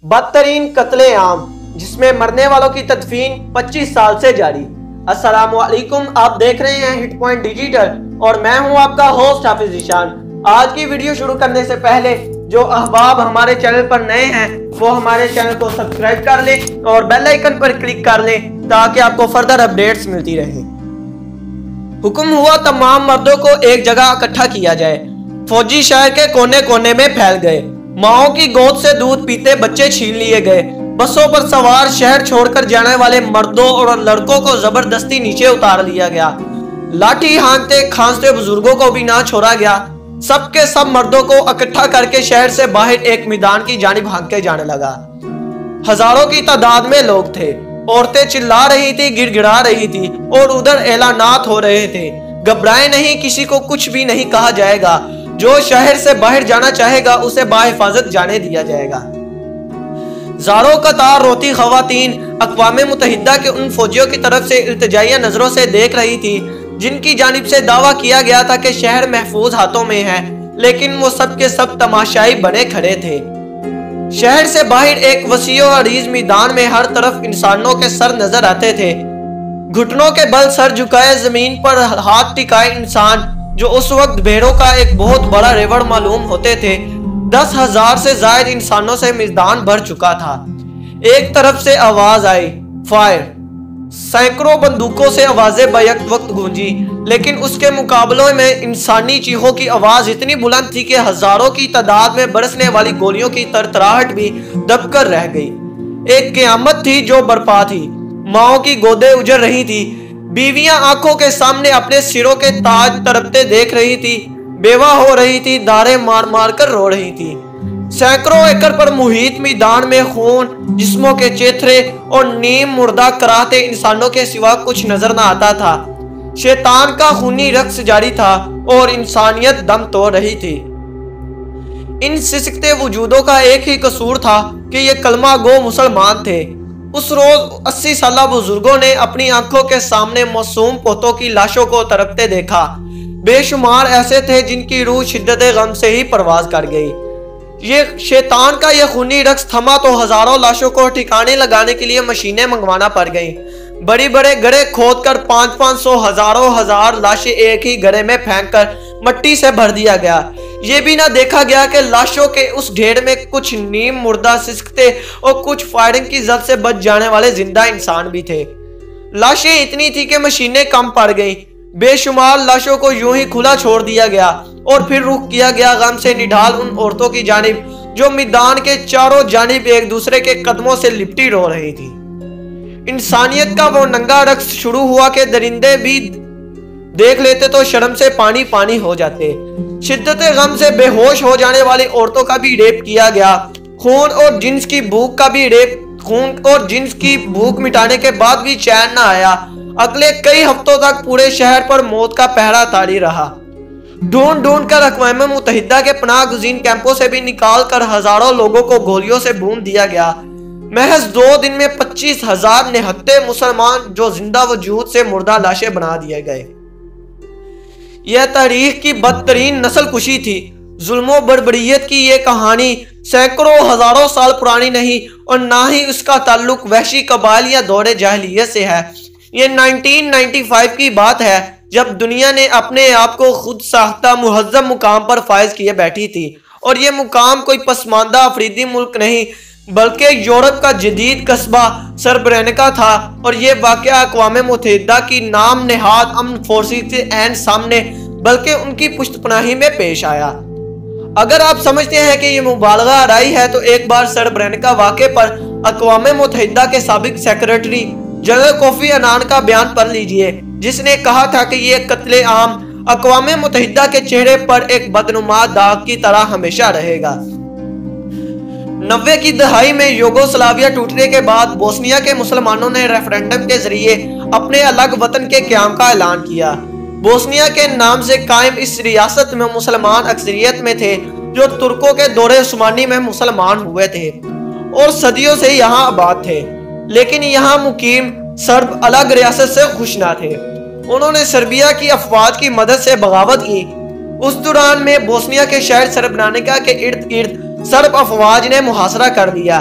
بدترین قتل عام جس میں مرنے والوں کی تدفین 25 سال سے جاری۔ السلام علیکم، آپ دیکھ رہے ہیں ہٹ پوائنٹ ڈیجیٹل اور میں ہوں آپ کا ہوسٹ حافظ ذیشان۔ آج کی ویڈیو شروع کرنے سے پہلے جو احباب ہمارے چینل پر نئے ہیں وہ ہمارے چینل کو سبسکرائب کر لیں اور بیل آئیکن پر کلک کر لیں تاکہ آپ کو فردر اپڈیٹس ملتی رہیں۔ حکم ہوا تمام مردوں کو ایک جگہ اکٹھا کیا جائے۔ فوجی شہر کے کونے کونے میں پھیل گئے۔ ماؤں کی گود سے دودھ پیتے بچے چھین لیے گئے۔ بسوں پر سوار شہر چھوڑ کر جانے والے مردوں اور لڑکوں کو زبردستی نیچے اتار لیا گیا۔ لاٹھی ہانکتے کھانستے بزرگوں کو بھی نہ چھوڑا گیا۔ سب کے سب مردوں کو اکٹھا کر کے شہر سے باہر ایک میدان کی جانب ہانکے جانے لگا۔ ہزاروں کی تعداد میں لوگ تھے۔ عورتیں چلا رہی تھی، گڑ گڑا رہی تھی اور ادھر اعلانات ہو رہے تھے۔ گھبرائے نہیں، کسی کو کچھ بھی نہیں کہا جائے گا۔ جو شہر سے باہر جانا چاہے گا اسے باحفاظت جانے دیا جائے گا۔ زاروں قطار روتی خواتین اقوام متحدہ کے ان فوجیوں کی طرف سے التجائیہ نظروں سے دیکھ رہی تھی جن کی جانب سے دعویٰ کیا گیا تھا کہ شہر محفوظ ہاتھوں میں ہے، لیکن وہ سب کے سب تماشائی بنے کھڑے تھے۔ شہر سے باہر ایک وسیع و عریض میدان میں ہر طرف انسانوں کے سر نظر آتے تھے۔ گھٹنوں کے بل سر جھکائے زمین پر ہاتھ ٹکائے انسان جو اس وقت بھیڑوں کا ایک بہت بڑا ریوڑ معلوم ہوتے تھے۔ 10,000 سے زائد انسانوں سے میدان بھر چکا تھا۔ ایک طرف سے آواز آئی، فائر! سینکڑوں بندوقوں سے آوازیں بیک وقت گونجی، لیکن اس کے مقابلے میں انسانی چیخوں کی آواز اتنی بلند تھی کہ ہزاروں کی تعداد میں برسنے والی گولیوں کی ترتراہٹ بھی دب کر رہ گئی۔ ایک قیامت تھی جو برپا تھی۔ ماؤں کی گودیں اجڑ رہی تھی۔ بیویاں آنکھوں کے سامنے اپنے سروں کے تاج تڑپتے دیکھ رہی تھی، بیوہ ہو رہی تھی، داریں مار مار کر رو رہی تھی۔ سینکڑوں ایکڑ پر محیط میدان میں خون، جسموں کے چیتھرے اور نیم مردہ کراہتے انسانوں کے سوا کچھ نظر نہ آتا تھا۔ شیطان کا خونی رقص جاری تھا اور انسانیت دم توڑ رہی تھی۔ ان سسکتے وجودوں کا ایک ہی قصور تھا کہ یہ کلمہ گو مسلمان تھے۔ اس روز 80 سالہ بزرگوں نے اپنی آنکھوں کے سامنے معصوم پوتوں کی لاشوں کو تڑپتے دیکھا۔ بے شمار ایسے تھے جن کی روح شدت غم سے ہی پرواز کر گئی۔ یہ شیطان کا یہ خونی رقص تھما تو ہزاروں لاشوں کو ٹھکانے لگانے کے لیے مشینیں منگوانا پڑ گئیں۔ بڑی بڑے گڑھے کھود کر 500 ہزار لاشیں ایک ہی گڑھے میں پھینک کر مٹی سے بھر دیا گیا۔ یہ بھی نہ دیکھا گیا کہ لاشوں کے اس ڈھیر میں کچھ نیم مردہ سسکتے اور کچھ فائرنگ کی زد سے بچ جانے والے زندہ انسان بھی تھے۔ لاشیں اتنی تھی کہ مشینیں کم پڑ گئیں۔ بے شمار لاشوں کو یوں ہی کھلا چھوڑ دیا گیا اور پھر رخ کیا گیا غم سے نڈھال ان عورتوں کی جانب جو میدان کے چاروں جانب ایک دوسرے کے قدموں سے لپٹی رو رہی تھی۔ انسانیت کا وہ ننگا رقص شروع ہوا کہ درندے بھی دیکھ لیتے تو شرم سے پانی پانی ہو جاتے۔ شدت غم سے بے ہوش ہو جانے والی عورتوں کا بھی ریپ کیا گیا۔ خون اور جنس کی بھوک مٹانے کے بعد بھی چین نہ آیا۔ اگلے کئی ہفتوں تک پورے شہر پر موت کا پہرا طاری رہا۔ ڈھونڈ ڈھونڈ کر اقوام متحدہ کے پناہ گزین کیمپوں سے بھی نکال کر ہزاروں لوگوں کو گولیوں سے بھون دیا گیا۔ محض 2 دن میں 25,000 نہتے مسلمان جو زندہ وجود سے مردہ لاشیں بنا دیے گئے۔ یہ تاریخ کی بدترین نسل کشی تھی۔ ظلم و بربریت کی یہ کہانی سینکڑوں ہزاروں سال پرانی نہیں اور نہ ہی اس کا تعلق وحشی قبائل یا دور جاہلیت سے ہے۔ یہ 1995 کی بات ہے جب دنیا نے اپنے آپ کو خود ساختہ مہذب مقام پر فائز کیے بیٹھی تھی، اور یہ مقام کوئی پسماندہ افریدی ملک نہیں بلکہ یورپ کا جدید قصبہ سربرینکا تھا، اور یہ واقعہ اقوام متحدہ کی نام نہاد امن فورسز کے عین سامنے بلکہ ان کی پشت پناہی میں پیش آیا۔ اگر آپ سمجھتے ہیں کہ یہ مبالغہ آرائی ہے تو ایک بار سربرینکا واقعے پر اقوام متحدہ کے سابق سیکریٹری جنرل کوفی عنان کا بیان پڑھ لیجئے، جس نے کہا تھا کہ یہ قتل عام اقوام متحدہ کے چہرے پر ایک بدنما داغ کی طرح ہمیشہ رہے گا۔ 90 کی دہائی میں یوگوسلاویہ ٹوٹنے کے بعد بوسنیا کے مسلمانوں نے ریفرینڈم کے ذریعے اپنے الگ وطن کے قیام کا اعلان کیا۔ بوسنیا کے نام سے قائم اس ریاست میں مسلمان اکثریت میں تھے جو ترکوں کے دور عثمانی میں مسلمان ہوئے تھے اور صدیوں سے یہاں آباد تھے، لیکن یہاں مقیم سرب الگ ریاست سے خوش نہ تھے۔ انہوں نے سربیا کی افواج کی مدد سے بغاوت کی۔ اس دوران میں بوسنیا کے شہر سربرینکا کے ارد گرد سرب افواج نے محاصرہ کر دیا۔